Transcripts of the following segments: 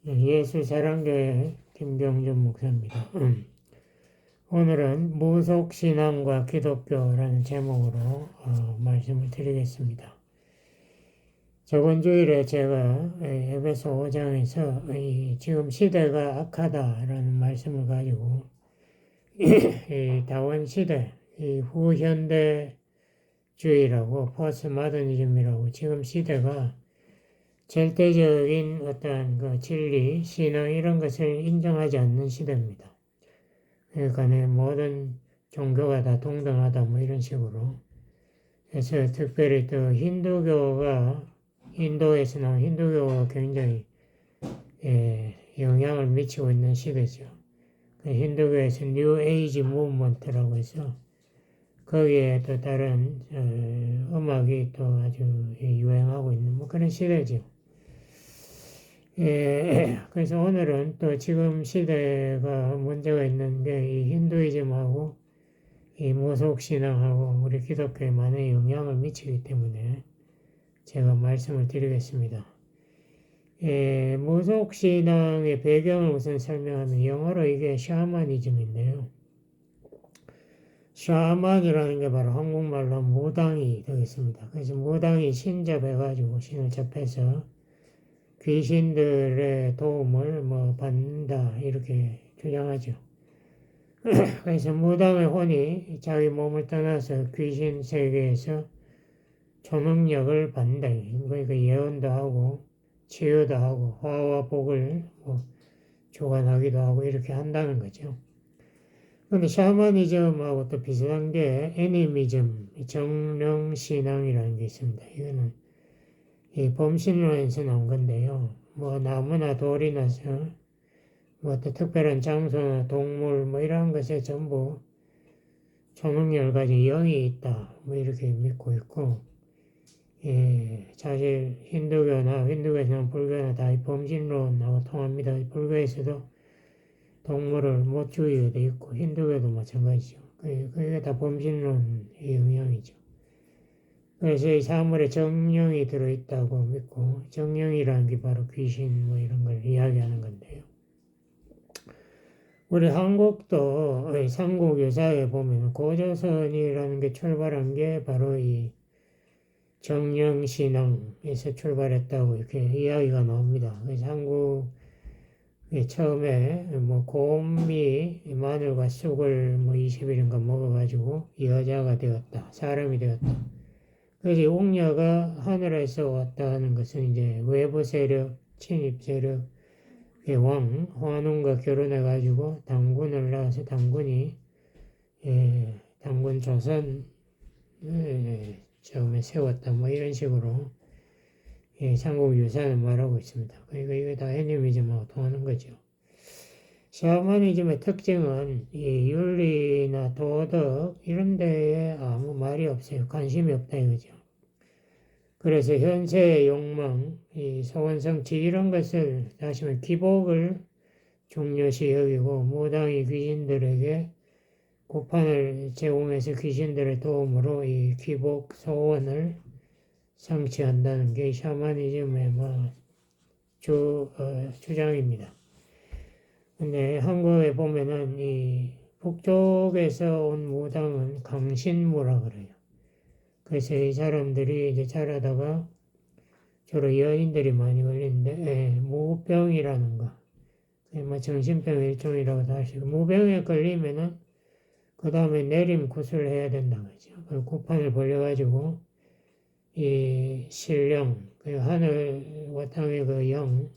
예수사랑교회 김경준 목사입니다. 오늘은 무속신앙과 기독교라는 제목으로 말씀을 드리겠습니다. 저번 주일에 제가 에베소 5장에서 지금 시대가 악하다라는 말씀을 가지고 이 다원시대, 이 후현대주의라고 포스모더니즘이라고 지금 시대가 절대적인 어떤 그 진리, 신앙 이런 것을 인정하지 않는 시대입니다. 그러니까 모든 종교가 다 동등하다 뭐 이런 식으로. 그래서 특별히 또 인도에서 나온 힌두교가 굉장히 영향을 미치고 있는 시대죠. 그 힌두교에서 뉴 에이지 무브먼트라고 해서 거기에 또 다른 음악이 또 아주 유행하고 있는 뭐 그런 시대죠. 그래서 오늘은 또 지금 시대가 문제가 있는 게 이 힌두이즘하고 이 무속신앙하고 우리 기독교에 많은 영향을 미치기 때문에 제가 말씀을 드리겠습니다. 무속신앙의 배경을 우선 설명하면 영어로 이게 샤머니즘인데요. 샤먼이라는 게 바로 한국말로 무당이 되겠습니다. 그래서 무당이 신접해가지고 신을 접해서 귀신들의 도움을 받는다 이렇게 주장하죠. 그래서 무당의 혼이 자기 몸을 떠나서 귀신 세계에서 초능력을 받는다. 그러니까 예언도 하고 치유도 하고 화와 복을 주관하기도 하고 이렇게 한다는 거죠. 근데 샤머니즘하고 또 비슷한 게 애니미즘, 정령신앙이라는 게 있습니다. 이거는 이 범신론에서 나온 건데요. 나무나 돌이 나서 또 특별한 장소나 동물 이런 것에 전부 초능력을 가진 영이 있다. 이렇게 믿고 있고, 사실 힌두교나 불교나 다 이 범신론하고 통합니다. 불교에서도 동물을 못 죽이게 돼 있고, 힌두교도 마찬가지죠. 그게 다 범신론의 영향이죠. 그래서 이 사물에 정령이 들어있다고 믿고, 정령이라는 게 바로 귀신 이런 걸 이야기하는 건데요. 우리 한국도 삼국유사에 보면 고조선이라는 게 출발한 게 바로 이 정령신앙에서 출발했다고 이렇게 이야기가 나옵니다. 그래서 한국에 처음에 곰이 마늘과 쑥을 20일인가 먹어가지고 여자가 되었다. 사람이 되었다. 그래서 옥녀가 하늘에서 왔다 하는 것은 이제 외부 세력, 침입 세력, 왕, 환웅과 결혼해가지고 당군을 낳아서 당군이 당군 조선을 처음에 세웠다. 이런 식으로 삼국유사는 말하고 있습니다. 그러니까 이게 다 애니미즘하고 통하는 거죠. 샤머니즘의 특징은 이 윤리나 도덕 이런 데에 아무 말이 없어요. 관심이 없다 이거죠. 그래서 현세의 욕망, 이 소원성취 이런 것을 다시 말해 기복을 중요시 여기고 무당이 귀신들에게 구판을 제공해서 귀신들의 도움으로 이 기복 소원을 성취한다는 게 샤머니즘의 주장입니다. 근데 한국에 보면은 이 북쪽에서 온 무당은 강신무라 그래요. 그래서 이 사람들이 이제 자라다가 주로 여인들이 많이 걸리는데 무병이라는 거, 정신병 일종이라고도 하시고 무병에 걸리면은 그 다음에 내림 구슬을 해야 된다는 거죠. 그 구판을 벌려가지고 이 신령, 그 하늘과 땅의 그 영,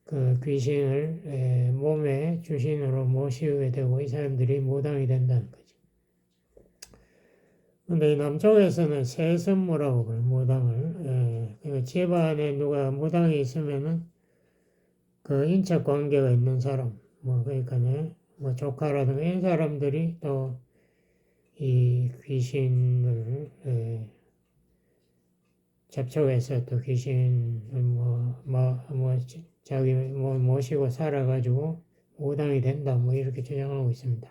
그 귀신을 몸에 주신으로 모시게 되고 이 사람들이 무당이 된다는 거죠. 근데 남쪽에서는 세선무라고 그래요, 무당을. 그 집안에 누가 무당이 있으면은 그 인척 관계가 있는 사람, 그러니까 조카라든가 이런 사람들이 또 이 귀신을 접촉해서 또 귀신을 자기 모시고 살아가지고 무당이 된다, 이렇게 주장하고 있습니다.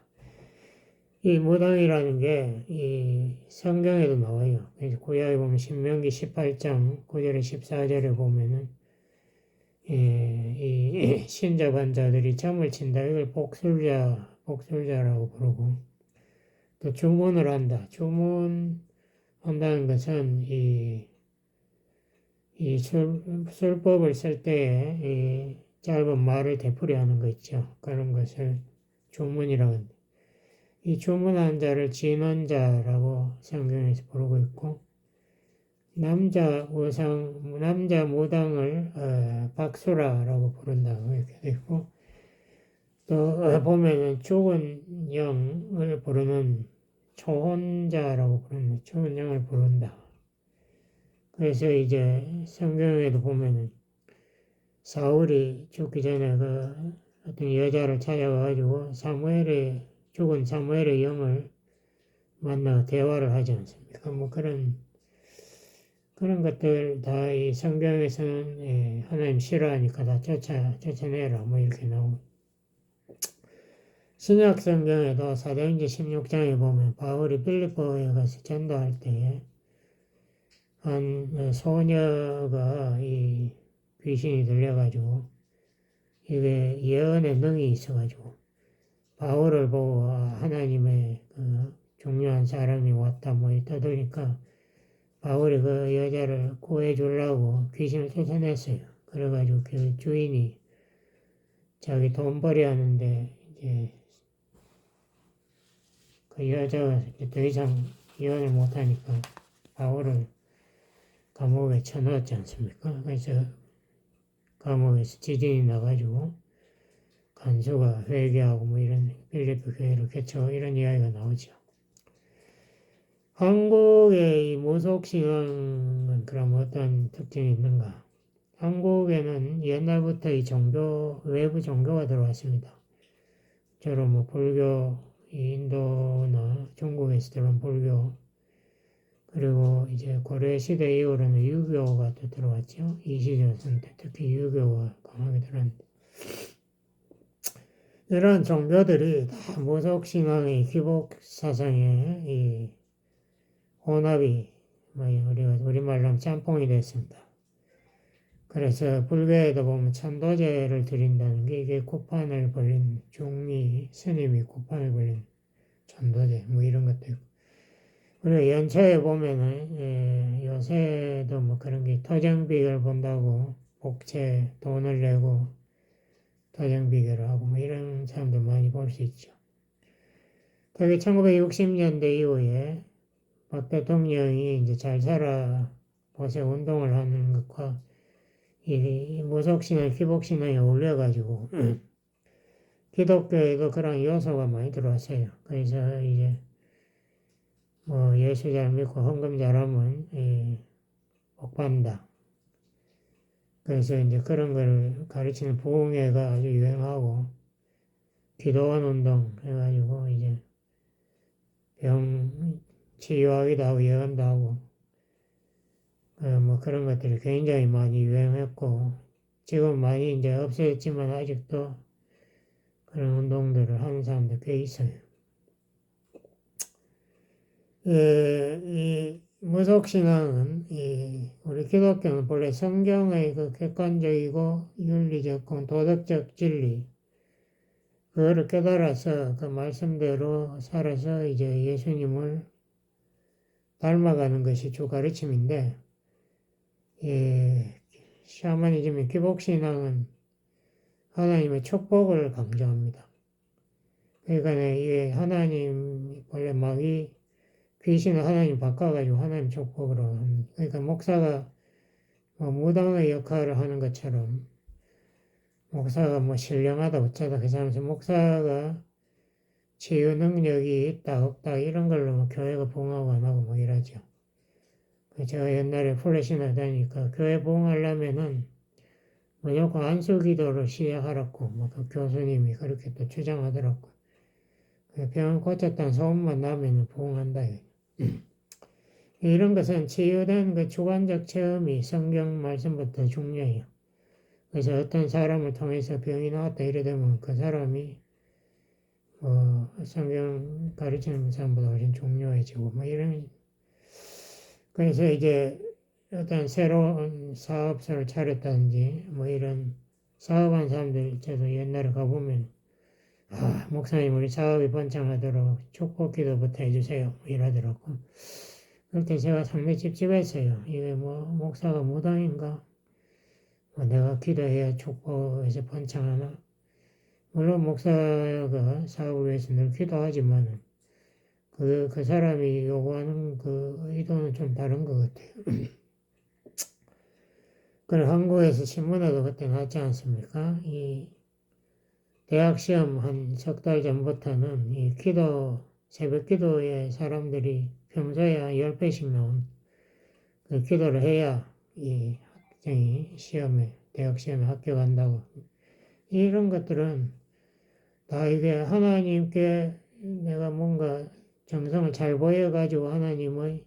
이 무당이라는 게 이 성경에도 나와요. 구약에 보면 신명기 18장 9절에 14절에 보면은 이 신접한 자들이 점을 친다. 이걸 복술자라고 부르고 또 주문을 한다. 주문한다는 것은 이 술법을 쓸 때에 이 짧은 말을 되풀이하는 거 있죠. 그런 것을 주문이라고 합니다. 이 주문한 자를 진언자라고 성경에서 부르고 있고, 남자 무당을 박수라라고 부른다고 이렇게 되어 있고, 또 보면은 죽은 영을 부르는 초혼자라고 부르는 죽은 영을 부른다. 그래서 이제 성경에도 보면은 사울이 죽기 전에 그 어떤 여자를 찾아가지고 죽은 사무엘의 영을 만나 대화를 하지 않습니까? 뭐 그런 것들 다 이 성경에서는 하나님 싫어하니까 다 쫓아내라 뭐 이렇게 나오고, 신약 성경에도 사도행전 16장에 보면 바울이 빌립보에 가서 전도할 때에 한 소녀가 이 귀신이 들려가지고 이게 예언의 능이 있어가지고 바울을 보고 하나님의 그 중요한 사람이 왔다 뭐 떠드니까 바울이 그 여자를 구해주려고 귀신을 쫓아냈어요. 그래가지고 그 주인이 자기 돈벌이 하는데 이제 그 여자가 더 이상 예언을 못하니까 바울을 감옥에 쳐넣었지 않습니까? 그래서 감옥에서 지진이 나가지고 간수가 회개하고 뭐 이런 빌립보 교회를 개쳐 이런 이야기가 나오죠. 한국의 이 무속신앙은 그럼 어떤 특징이 있는가? 한국에는 옛날부터 이 외부 종교가 들어왔습니다. 주로 뭐 불교, 인도나 중국에서 들어온 불교, 그리고 이제 고려시대 이후로는 유교가 또 들어왔죠. 이시조선 때 특히 유교가 강하게 들어왔는데, 이런 종교들이 다 무속신앙의 기복사상의 이 혼합이 우리가 우리말로 하면 짬뽕이 됐습니다. 그래서 불교에도 보면 천도제를 드린다는 게 이게 구판을 벌린 중리 스님이 구판을 벌린 천도제 뭐 이런 것도 있고, 그리고 연초에 보면은 요새도 뭐 그런 게 토정비결 본다고 복채 돈을 내고 토정비결을 하고 뭐 이런 사람들 많이 볼 수 있죠. 특히 1960년대 이후에 박 대통령이 이제 잘 살아 보세요 운동을 하는 것과 이 무속신앙, 기복신앙이 어울려가지고 기독교에도 그런 요소가 많이 들어왔어요. 그래서 이제 뭐 예수 잘 믿고 헌금 잘하면 복 받는다. 그래서 이제 그런 거를 가르치는 부흥회가 아주 유행하고 기도원 운동 해가지고 이제 병 치유하기도 하고 예언도 하고 뭐 그런 것들이 굉장히 많이 유행했고, 지금 많이 이제 없어졌지만 아직도 그런 운동들을 하는 사람들 꽤 있어요. 이 무속신앙은 우리 기독교는 본래 성경의 그 객관적이고 윤리적, 도덕적 진리, 그거를 깨달아서 그 말씀대로 살아서 이제 예수님을 닮아가는 것이 주 가르침인데, 샤머니즘의 기복신앙은 하나님의 축복을 강조합니다. 그러니까 이게 하나님 원래 귀신을 하나님 바꿔가지고 하나님 축복으로 그러니까 목사가 뭐 무당의 역할을 하는 것처럼 목사가 뭐 신령하다 어쩌다 그 사람에서 목사가 치유 능력이 있다 없다 이런 걸로 뭐 교회가 부흥하고 안 하고 뭐 이러죠. 제가 옛날에 플래시나 다니까 교회 부흥하려면은 무조건 안수기도를 시작하라고 그 교수님이 그렇게 또 주장하더라고. 병 고쳤다는 소문만 나면 부흥한다. 이런 것은 치유된 그 주관적 체험이 성경 말씀부터 중요해요. 그래서 어떤 사람을 통해서 병이 나왔다 이래 되면 그 사람이 성경 가르치는 사람보다 훨씬 중요해지고, 뭐 이런, 그래서 이제 어떤 새로운 사업소를 차렸다든지, 뭐 이런 사업한 사람들, 저도 옛날에 가보면, 목사님, 우리 사업이 번창하도록 축복 기도부터 해주세요. 뭐 이러더라고. 그럴 때 제가 상당히 찝찝했어요. 이게 뭐, 목사가 무당인가? 뭐 내가 기도해야 축복해서 번창하나? 물론 목사가 사업을 위해서 늘 기도하지만, 그 사람이 요구하는 그 의도는 좀 다른 것 같아요. 그래, 한국에서 신문에도 그때 났지 않습니까? 이 대학 시험 한 석 달 전부터는 이 새벽 기도에 사람들이 평소에 한 10배씩 나온 그 기도를 해야 이 학생이 대학 시험에 합격한다고. 이런 것들은 다 이게 하나님께 내가 뭔가 정성을 잘 보여가지고 하나님의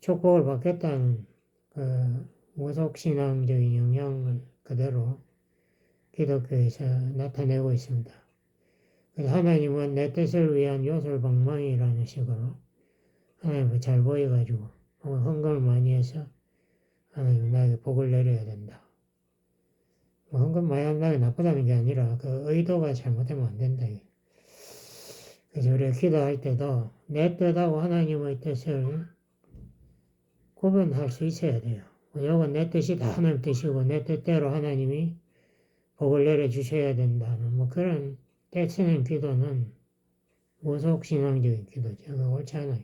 축복을 받겠다는 그 무속신앙적인 영향을 그대로 기독교에서 나타내고 있습니다. 그래서 하나님은 내 뜻을 위한 요술방망이라는 식으로 하나님을 잘 보여가지고 헌금을 많이 해서 하나님 나에게 복을 내려야 된다. 뭐 헌금 많이 한다는 게 나쁘다는 게 아니라 그 의도가 잘못되면 안 된다. 그래서 우리가 기도할 때도 내 뜻하고 하나님의 뜻을 구분할 수 있어야 돼요. 이건 내 뜻이다 하나님 뜻이고 내 뜻대로 하나님이 복을 내려주셔야 된다는 뭐 그런 떼쓰는 기도는 무속신앙적인 기도죠. 그거 옳지 않아요.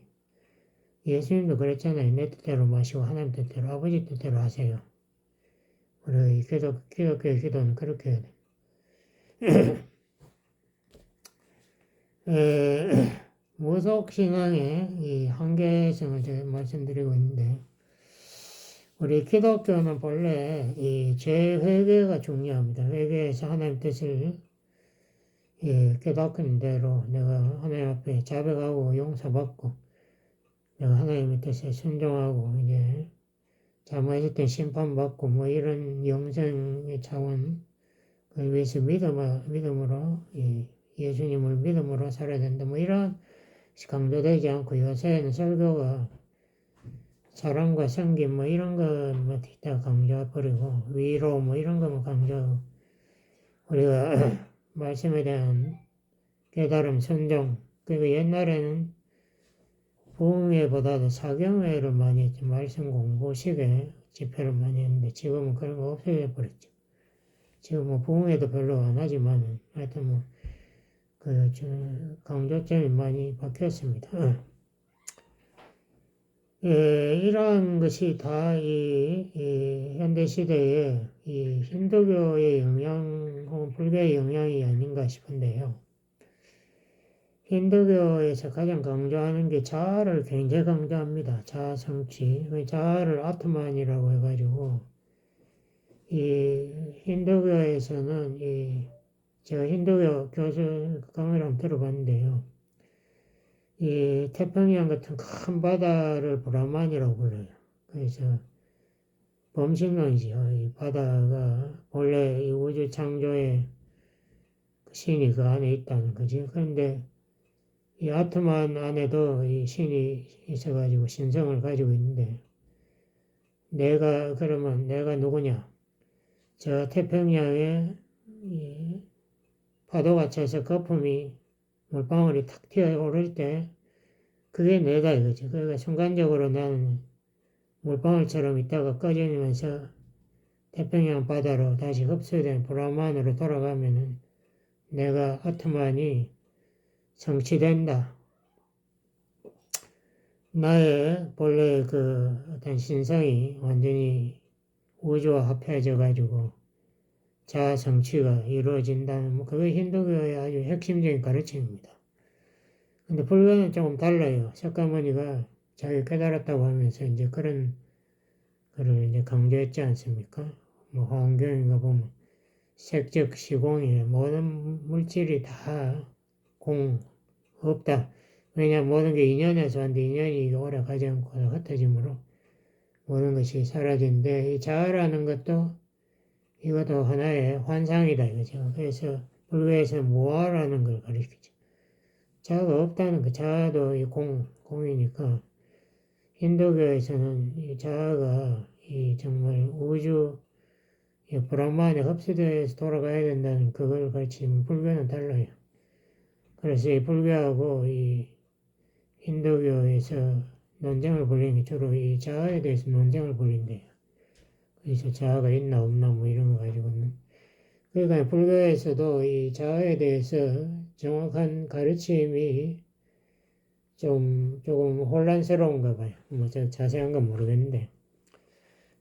예수님도 그랬잖아요. 내 뜻대로 마시고 하나님 뜻대로 아버지 뜻대로 하세요. 우리 기독교의 기도는 그렇게 해야 돼요. 무속신앙의 이 한계성을 제가 말씀드리고 있는데 우리 기독교는 본래 이 죄회개가 중요합니다. 회개해서 하나님 뜻을 깨닫는 대로 내가 하나님 앞에 자백하고 용서받고 내가 하나님의 뜻에 순종하고 이제 잘못했을 때 심판받고 뭐 이런 영생의 차원 그 위해서 믿음으로 예수님을 믿음으로 살아야 된다. 뭐 이런 강조되지 않고 요새는 설교가 사랑과 섬김 뭐 이런 거뭐 뒤다 강조해버리고 위로 뭐 이런 거만 강조 우리가 말씀에 대한 깨달음, 순종 그리고 옛날에는 부흥회보다도 사경회를 많이 했죠. 말씀 공부식에 집회를 많이 했는데 지금은 그런 거 없어져 버렸죠. 지금 뭐 부흥회도 별로 안 하지만 하여튼 뭐 강조점이 많이 바뀌었습니다. 이러한 것이 다 이 현대 시대에 이 힌두교의 영향 혹은 불교의 영향이 아닌가 싶은데요. 힌두교에서 가장 강조하는 게 자아를 굉장히 강조합니다. 자아 성취. 자아를 아트만이라고 해가지고 이 힌두교에서는 제가 힌두교 교수 강의를 한번 들어봤는데요. 이 태평양 같은 큰 바다를 브라만이라고 불러요. 그래서 범신론이죠. 이 바다가 본래 이 우주 창조의 신이 그 안에 있다는 거지. 그런데 이 아트만 안에도 이 신이 있어가지고 신성을 가지고 있는데 그러면 내가 누구냐? 저 태평양에 이 파도가 쳐서 거품이 물방울이 탁 튀어오를 때 그게 내다 이거죠. 그러니까 순간적으로 나는 물방울처럼 있다가 꺼지면서 태평양 바다로 다시 흡수된 브라만으로 돌아가면은 내가 아트만이 성취된다. 나의 본래 그 어떤 신성이 완전히 우주와 합해져 가지고 자아 성취가 이루어진다는 뭐 그게 힌두교의 아주 핵심적인 가르침입니다. 근데 불교는 조금 달라요. 석가모니가 자기 깨달았다고 하면서 이제 그런 거를 이제 강조했지 않습니까? 뭐 화엄경인가 보면 색즉 시공이네. 모든 물질이 다 없다. 왜냐하면 모든 게 인연에서 왔는데 인연이 오래 가지 않고 흩어짐으로 모든 것이 사라진데 이 자아라는 것도 이것도 하나의 환상이다 이거죠. 그래서 불교에서는 무아라는 걸 가리키죠. 자아가 없다는 그 자아도 이 공이니까 힌두교에서는 이 자아가 이 정말 우주 이 브라హ്만에 흡수돼서 돌아가야 된다는 그걸 가르치면 불교는 달라요. 그래서 이 불교하고 이 힌두교에서 논쟁을 벌이는 게 주로 이 자아에 대해서 논쟁을 벌인대요. 그래서 자아가 있나 없나 뭐 이런 거 가지고는. 그러니까 불교에서도 이 자아에 대해서 정확한 가르침이 조금 혼란스러운가 봐요. 뭐 자세한 건 모르겠는데.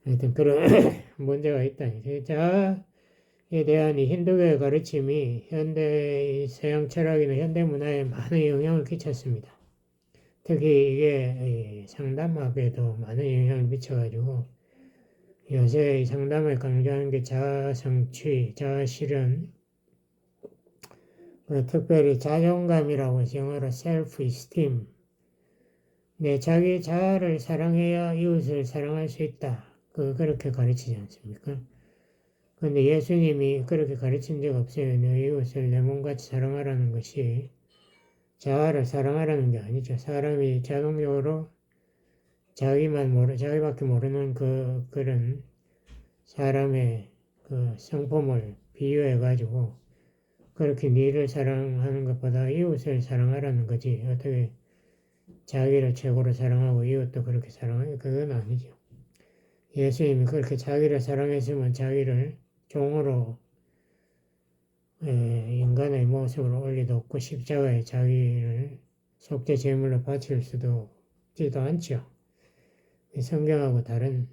하여튼 그런 문제가 있다. 자아에 대한 이 힌두교의 가르침이 현대 서양 철학이나 현대 문화에 많은 영향을 끼쳤습니다. 특히 이게 상담학에도 많은 영향을 미쳐가지고 요새 상담을 강조하는 게 자아 성취, 자아 실현, 특별히 자존감이라고 영어로 self-esteem, 자기 자아를 사랑해야 이웃을 사랑할 수 있다. 그렇게 가르치지 않습니까? 그런데 예수님이 그렇게 가르친 적 없어요. 내 이웃을 내 몸같이 사랑하라는 것이 자아를 사랑하라는 게 아니죠. 사람이 자동적으로 자기밖에 모르는 그런 사람의 그 성품을 비유해가지고 그렇게 니를 사랑하는 것보다 이웃을 사랑하라는 거지. 어떻게 자기를 최고로 사랑하고 이웃도 그렇게 사랑하냐? 그건 아니죠. 예수님이 그렇게 자기를 사랑했으면 자기를 종으로 인간의 모습으로 올리도록 십자가에 자기를 속죄 제물로 바칠 수도 없지도 않죠. 성경하고 다른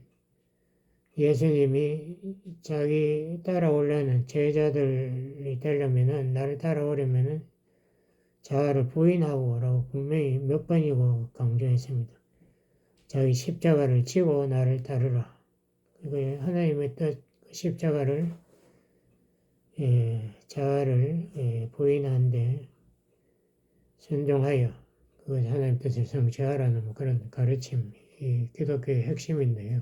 예수님이 자기 따라오려는 제자들이 되려면은 나를 따라오려면은 자아를 부인하고라고 분명히 몇 번이고 강조했습니다. 자기 십자가를 지고 나를 따르라. 그러니까 하나님의 뜻 십자가를 자아를 부인하는데 순종하여 그것 하나님 뜻을 성취하라는 뭐 그런 가르침이 기독교의 핵심인데요.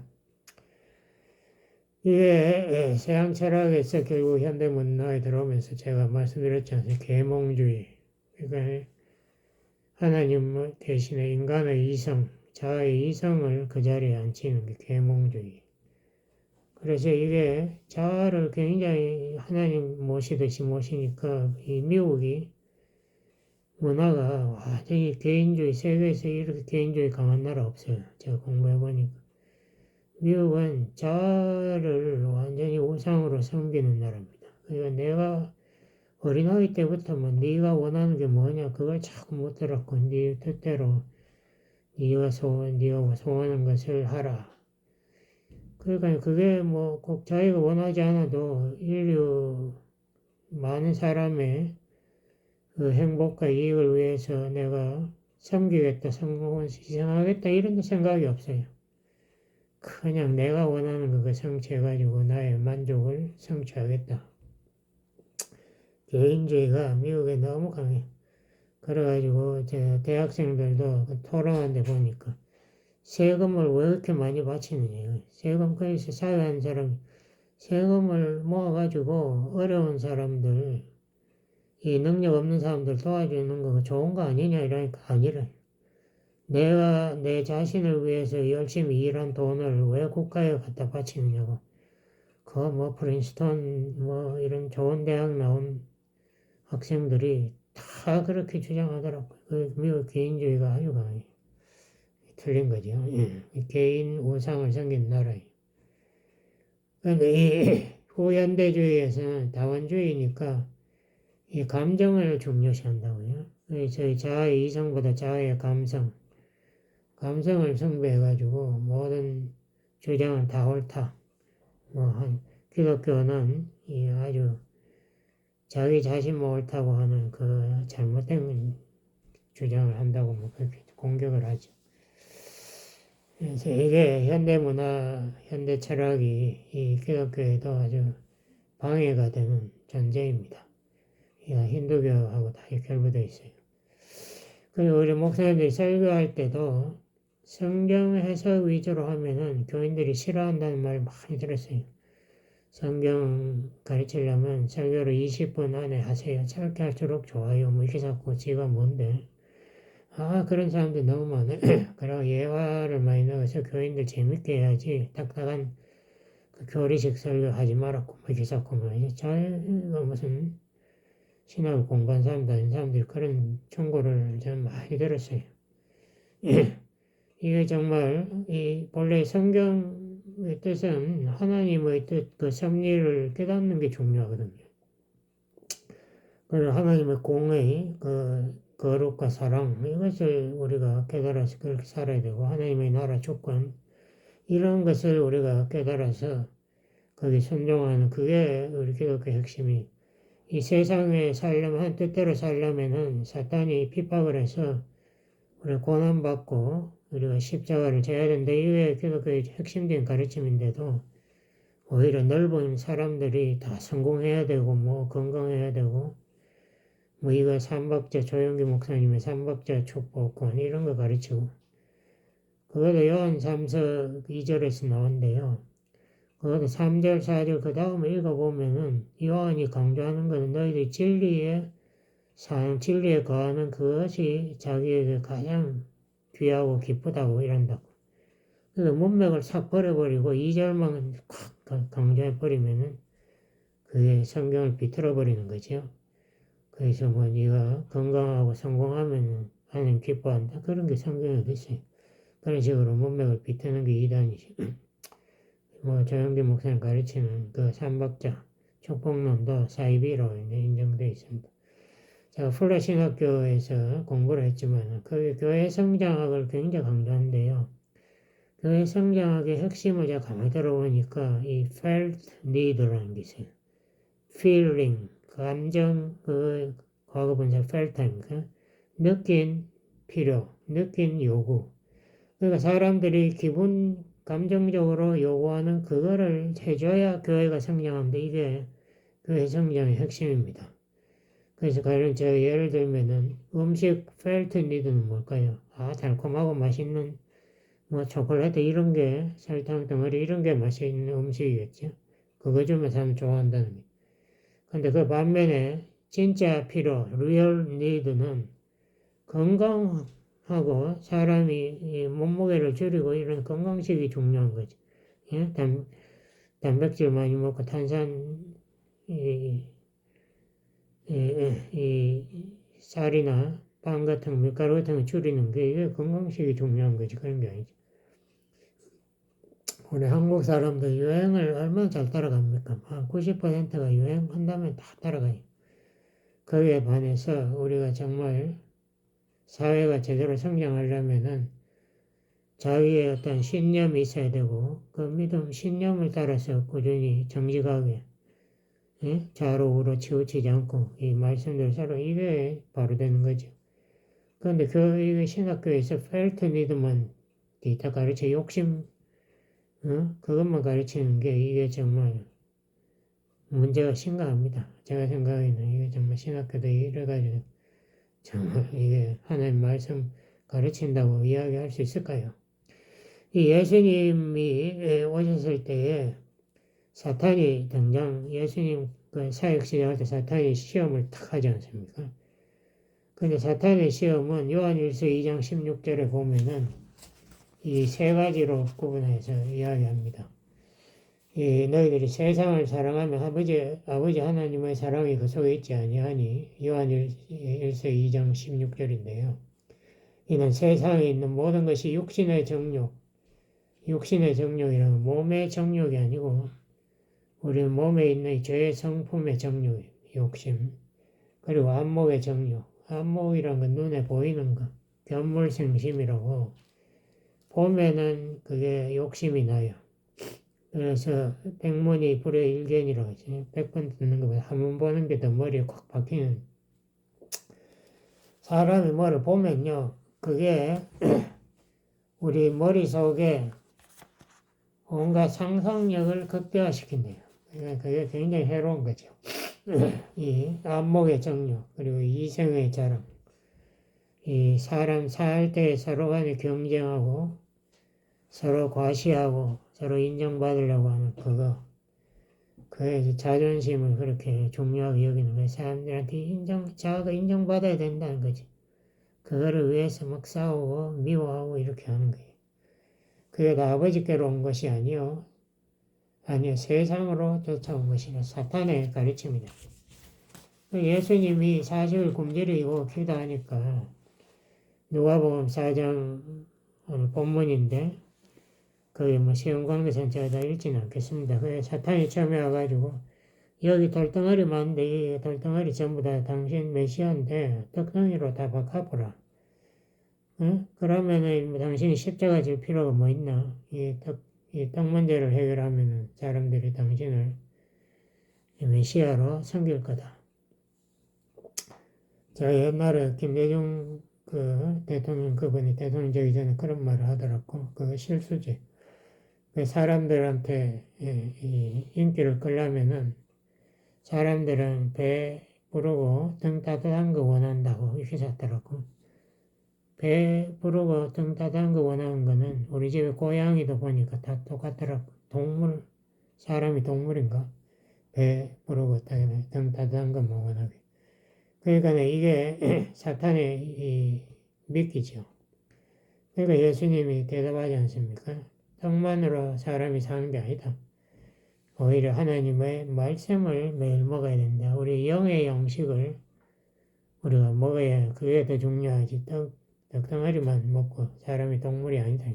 이게 서양 철학에서 결국 현대 문화에 들어오면서 제가 말씀드렸지 않습니까? 계몽주의. 그러니까 하나님 대신에 인간의 이성, 자아의 이성을 그 자리에 앉히는 게 계몽주의. 그래서 이게 자아를 굉장히 하나님 모시듯이 모시니까 이 미국이 문화가 완전히 개인주의, 세계에서 이렇게 개인주의 강한 나라 없어요. 제가 공부해보니까. 미국은 자아를 완전히 우상으로 섬기는 나라입니다. 그러니까 내가 어린아이 때부터 뭐 네가 원하는 게 뭐냐 그걸 자꾸 묻더라고. 네 뜻대로 네가 소원하는 것을 하라. 그러니까 그게 뭐 꼭 자기가 원하지 않아도 인류 많은 사람의 그 행복과 이익을 위해서 내가 섬기겠다, 성공을 희생하겠다 이런 생각이 없어요. 그냥 내가 원하는 그거 성취해가지고 나의 만족을 성취하겠다. 개인주의가 미국에 너무 강해. 그래가지고 제가 대학생들도 토론하는 데 보니까 세금을 왜 이렇게 많이 바치느냐. 세금 거기서 사회하는 사람 세금을 모아가지고 어려운 사람들, 이 능력 없는 사람들 도와주는 거 좋은 거 아니냐 이러니까 아니래. 내가 내 자신을 위해서 열심히 일한 돈을 왜 국가에 갖다 바치느냐고. 그거 뭐 프린스턴 뭐 이런 좋은 대학 나온 학생들이 다 그렇게 주장하더라고요. 그 미국 개인주의가 아주 강해. 틀린 거죠. 개인 우상을 섬긴 나라예요. 그러니까 이 후현대주의에서는 다원주의니까 이 감정을 중요시한다고요. 저희 자아의 이성보다 자아의 감성을 숭배해가지고 모든 주장은 다 옳다. 기독교는 아주 자기 자신만 옳다고 하는 그 잘못된 주장을 한다고 뭐 그렇게 공격을 하죠. 그래서 이게 현대 문화, 현대 철학이 이 기독교에도 아주 방해가 되는 존재입니다. 힌두교하고 다 결부되어 있어요. 그리고 우리 목사님들이 설교할 때도 성경 해석 위주로 하면은 교인들이 싫어한다는 말 많이 들었어요. 성경 가르치려면 설교를 20분 안에 하세요. 짧게 할수록 좋아요. 뭐 이렇게 자꾸 지가 뭔데. 그런 사람들 너무 많아. 그리고 예화를 많이 넣어서 교인들 재밌게 해야지. 딱딱한 그 교리식 설교 하지 말았고, 뭐 이렇게 자꾸 뭐, 무슨 신학을 공부한 사람도 아닌 사람들이 그런 충고를 좀 많이 들었어요. 이게 정말 본래 성경의 뜻은 하나님의 뜻, 그 섭리를 깨닫는 게 중요하거든요. 그리고 하나님의 공의, 그 거룩과 사랑, 이것을 우리가 깨달아서 그렇게 살아야 되고, 하나님의 나라 주권, 이런 것을 우리가 깨달아서 거기 순종하는 그게 우리 기독교 핵심이. 이 세상에 살려면, 한 뜻대로 살려면은 사탄이 핍박을 해서 우리 고난받고 우리가 십자가를 져야 된다. 이게 기독교의 핵심적인 가르침인데도 오히려 넓은 사람들이 다 성공해야 되고 뭐 건강해야 되고 뭐 이거 삼박자 조영기 목사님의 삼박자 축복권 이런 거 가르치고 그것도 요한 3서 2절에서 나온대요. 그것도 3절 4절 그 다음에 읽어보면은 요한이 강조하는 것은 너희들이 진리에 거하는 그것이 자기에게 가장 귀하고 기쁘다고 이런다고. 그래서 문맥을 싹 버려버리고 2절만 콱 강조해버리면은 그게 성경을 비틀어버리는 거죠. 그래서 뭐 네가 건강하고 성공하면 하나님 기뻐한다. 그런 게 성경에 어딨어요. 그런 식으로 문맥을 비트는 게 이단이죠. 뭐 조영기 목사님 가르치는 그 삼박자 축복론도 사이비로 인정되어 있습니다. 제가 플러신학교에서 공부를 했지만 그 교회 성장학을 굉장히 강조하는데요. 교회 성장학의 핵심을 제가 가만히 들어보니까 이 felt need라는 게 있어요. feeling, 감정, 그 과거 분사 felt입니까? 느낀 필요, 느낀 요구. 그러니까 사람들이 기분 감정적으로 요구하는 그거를 해줘야 교회가 성장하는데 이게 교회 성장의 핵심입니다. 그래서 가령 제가 예를 들면은 음식 felt need는 뭘까요? 달콤하고 맛있는 뭐 초콜릿 이런 게 설탕 덩어리 이런 게 맛있는 음식이겠죠. 그거 주면 사람 좋아한다는 게. 근데 그 반면에 진짜 필요, real need는 건강하고 사람이 몸무게를 줄이고 이런 건강식이 중요한 거죠. 예? 단백질 많이 먹고 탄산, 쌀이나 빵 같은 거, 밀가루 같은 거 줄이는 게 이게 건강식이 중요한 거지. 그런 게 아니죠. 우리 한국 사람들 유행을 얼마나 잘 따라갑니까? 한 90%가 유행한다면 다 따라가요. 거기에 반해서 우리가 정말 사회가 제대로 성장하려면은 자기의 어떤 신념이 있어야 되고 그 믿음, 신념을 따라서 꾸준히 정직하게 좌로 우로 치우치지 않고 이 말씀대로 살아 이게 바로 되는 거죠. 그런데 이게 신학교에서 felt need만 이따 가르쳐 욕심 그것만 가르치는 게 이게 정말 문제가 심각합니다. 제가 생각에는 이게 정말 신학교도 이래가지고 정말 이게 하나님 말씀 가르친다고 이야기할 수 있을까요? 이 예수님이 오셨을 때에 사탄이 예수님 그 사역 시작할 때 사탄이 시험을 탁 하지 않습니까? 근데 사탄의 시험은 요한일서 2장 16절에 보면은 이 세 가지로 구분해서 이야기합니다. 너희들이 세상을 사랑하면 아버지 하나님의 사랑이 그 속에 있지 아니하니 요한일서 2장 16절인데요. 이는 세상에 있는 모든 것이 육신의 정욕이라는 몸의 정욕이 아니고 우리 몸에 있는 죄의 성품의 정욕, 욕심. 그리고 안목의 정욕. 안목이란 건 눈에 보이는 거. 견물생심이라고 보면은 그게 욕심이 나요. 그래서 백문이 불여일견이라고 하죠. 100번 듣는 것보다 한 번 보는 게 더 머리에 콱 박히는. 사람이 뭐를 보면요. 그게 우리 머릿속에 온갖 상상력을 극대화시킨대요. 그게 굉장히 해로운 거죠. 이 안목의 정욕, 그리고 이성의 자랑, 이 사람 살 때 서로 간에 경쟁하고 서로 과시하고 서로 인정받으려고 하는 그거. 그의 자존심을 그렇게 중요하게 여기는 거예요. 사람들한테 자기가 인정받아야 된다는 거지. 그거를 위해서 막 싸우고 미워하고 이렇게 하는 거예요. 그게 다 아버지께로 온 것이 아니요, 세상으로 쫓아온 것이라 사탄의 가르침이다. 예수님이 40일 굶주리고 기도하니까 누가복음 4장 오늘 본문인데 거기 뭐 쉬운 관계선 제가 다 읽지는 않겠습니다. 그 사탄이 처음에 와가지고 여기 돌덩어리 많은데 이 돌덩어리 전부 다 당신 메시아인데 떡덩이로 다 바꿔보라. 응? 그러면은 뭐 당신이 십자가 질 필요가 뭐 있나? 이 떡 문제를 해결하면은 사람들이 당신을 메시아로 섬길 거다. 제가 옛날에 김대중 그 대통령 그분이 대통령 되기 전에 그런 말을 하더라고. 그거 실수지. 그 사람들한테 이 인기를 끌려면은 사람들은 배 부르고 등 따뜻한 거 원한다고 이렇게 잤더라고. 배 부르고 등 따뜻한 거 원하는 거는 우리 집에 고양이도 보니까 다 똑같더라고. 사람이 동물인가? 배 부르고 등 따뜻한 것만 원하게. 그러니까 이게 사탄의 이 미끼죠. 그러니까 예수님이 대답하지 않습니까? 떡만으로 사람이 사는 게 아니다. 오히려 하나님의 말씀을 매일 먹어야 된다. 우리 영의 양식을 우리가 먹어야 그게 더 중요하지. 떡덩어리만 먹고 사람이 동물이 아니다.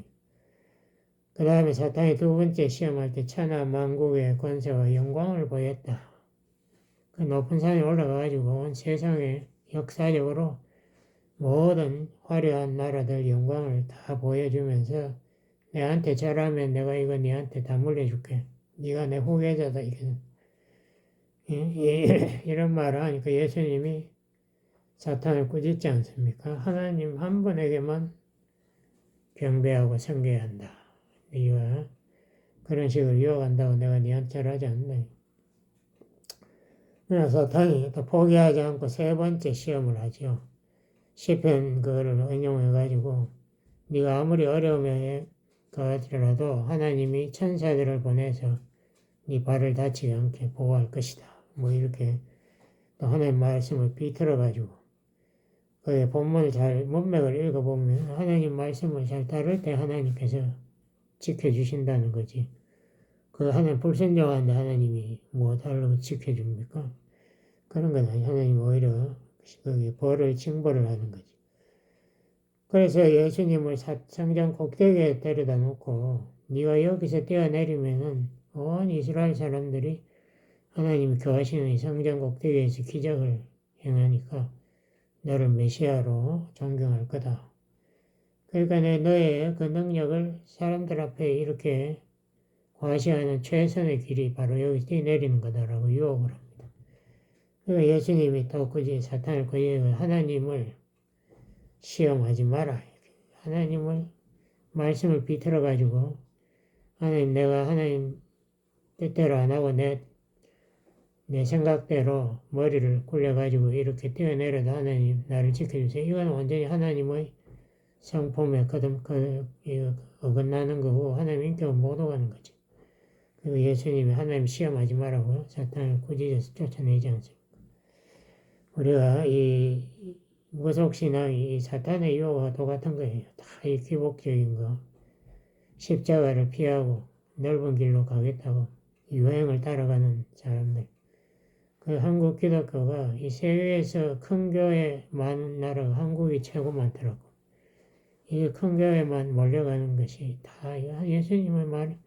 그 다음에 사탄이 두 번째 시험할 때 천하 만국의 권세와 영광을 보였다. 그 높은 산에 올라가가지고 온 세상에 역사적으로 모든 화려한 나라들 영광을 다 보여주면서 내한테 잘하면 내가 이거 니한테 다 물려줄게. 네가 내 후계자다. 이런 말을 하니까 예수님이 사탄을 꾸짖지 않습니까? 하나님 한 분에게만 경배하고 섬겨야 한다. 네가 그런 식으로 이어간다고 내가 니한테 잘하지 않는다. 그래서 사탄이 또 포기하지 않고 세 번째 시험을 하죠. 시편 그거를 응용해가지고 네가 아무리 어려움에 가더라도 하나님이 천사들을 보내서 네 발을 다치지 않게 보호할 것이다. 뭐 이렇게 또 하나님 말씀을 비틀어가지고 그 본문을 잘 문맥을 읽어보면 하나님 말씀을 잘 따를 때 하나님께서 지켜주신다는 거지. 그 하나님 불순종하는데 하나님이 뭐 달라고 지켜줍니까? 그런 건 아니. 하나님 오히려 벌을 징벌을 하는 거지. 그래서 예수님을 성전 꼭대기에 데려다 놓고 네가 여기서 뛰어내리면은 온 이스라엘 사람들이 하나님이 거하시는 이 성전 꼭대기에서 기적을 행하니까 너를 메시아로 존경할 거다. 그러니까 너의 그 능력을 사람들 앞에 이렇게 과시하는 최선의 길이 바로 여기 뛰어내리는 거다라고 유혹을 합니다. 그러니까 예수님이 또 굳이 사탄을 하나님을 시험하지 마라. 하나님을 말씀을 비틀어 가지고 하나님 내가 하나님 뜻대로 안 하고 내 생각대로 머리를 굴려가지고 이렇게 뛰어내려도 하나님 나를 지켜주세요. 이건 완전히 하나님의 성품에 어긋나는 거고 하나님 인격을 못 오가는 거지. 그리고 예수님이 하나님 시험하지 말라고 사탄을 꾸짖어서 쫓아내지 않습니까? 우리가 이 무속신앙이 사탄의 유혹과 똑같은 거예요. 다 이 기복적인 거. 십자가를 피하고 넓은 길로 가겠다고 유행을 따라가는 사람들. 그 한국 기독교가 이 세계에서 큰 교회 많은 나라가 한국이 최고 많더라고. 이 큰 교회만 몰려가는 것이 다 예수님의 말,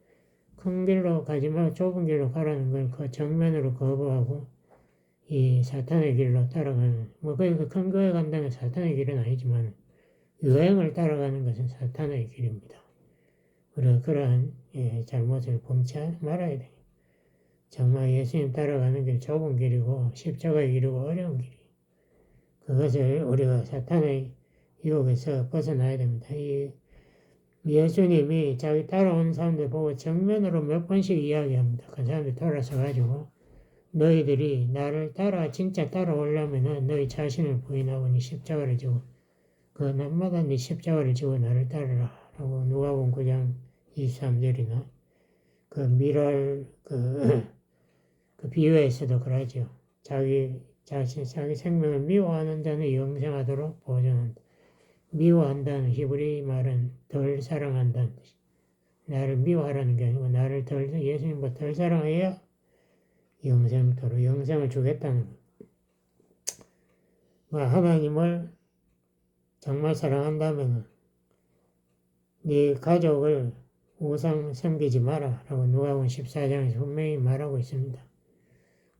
큰 길로 가지 말고 좁은 길로 가라는 걸 그 정면으로 거부하고 이 사탄의 길로 따라가는, 뭐 그 큰 교회 간다면 사탄의 길은 아니지만 유행을 따라가는 것은 사탄의 길입니다. 우리가 그러한 잘못을 범치 말아야 돼. 정말 예수님 따라가는 길 좁은 길이고 십자가의 길이고 어려운 길이. 그것을 우리가 사탄의 유혹에서 벗어나야 됩니다. 이 예수님이 자기 따라온 사람들 보고 정면으로 몇 번씩 이야기합니다. 그 사람들 돌아서 가지고 너희들이 나를 진짜 따라오려면 너희 자신을 부인하고 네 십자가를 지고 그 날마다 네 십자가를 지고 나를 따르라 라고 누가복음 9장 23절이나 그 미랄 그 비유에서도 그러죠. 자기 생명을 미워하는 자는 영생하도록 보존한다. 미워한다는 히브리 말은 덜 사랑한다는 뜻이. 나를 미워하라는 게 아니고 나를 예수님보다 덜 사랑해야 영생토록 영생을 주겠다는 거예요. 하나님을 정말 사랑한다면 네 가족을 우상 섬기지 마라 라고 누가복음 14장에서 분명히 말하고 있습니다.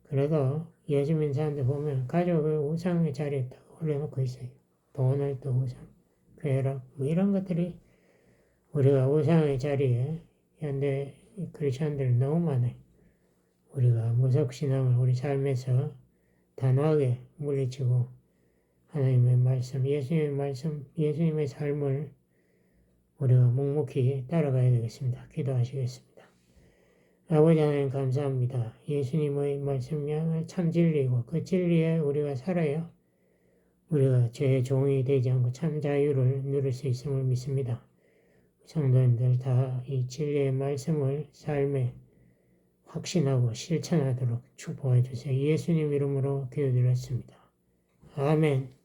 그래도 예수 믿는 사람들 보면 가족을 우상의 자리에 딱 올려놓고 있어요. 돈을 또 우상, 쾌락 이런 것들이 우리가 우상의 자리에 현대 크리스천들 너무 많아요. 우리가 무속신앙을 우리 삶에서 단호하게 물리치고 하나님의 말씀, 예수님의 말씀, 예수님의 삶을 우리가 묵묵히 따라가야 되겠습니다. 기도하시겠습니다. 아버지 하나님 감사합니다. 예수님의 말씀이 참 진리고 그 진리에 우리가 살아야 우리가 죄의 종이 되지 않고 참 자유를 누릴 수 있음을 믿습니다. 성도님들 다 이 진리의 말씀을 삶에 확신하고 실천하도록 축복해 주세요. 예수님 이름으로 기도드렸습니다. 아멘.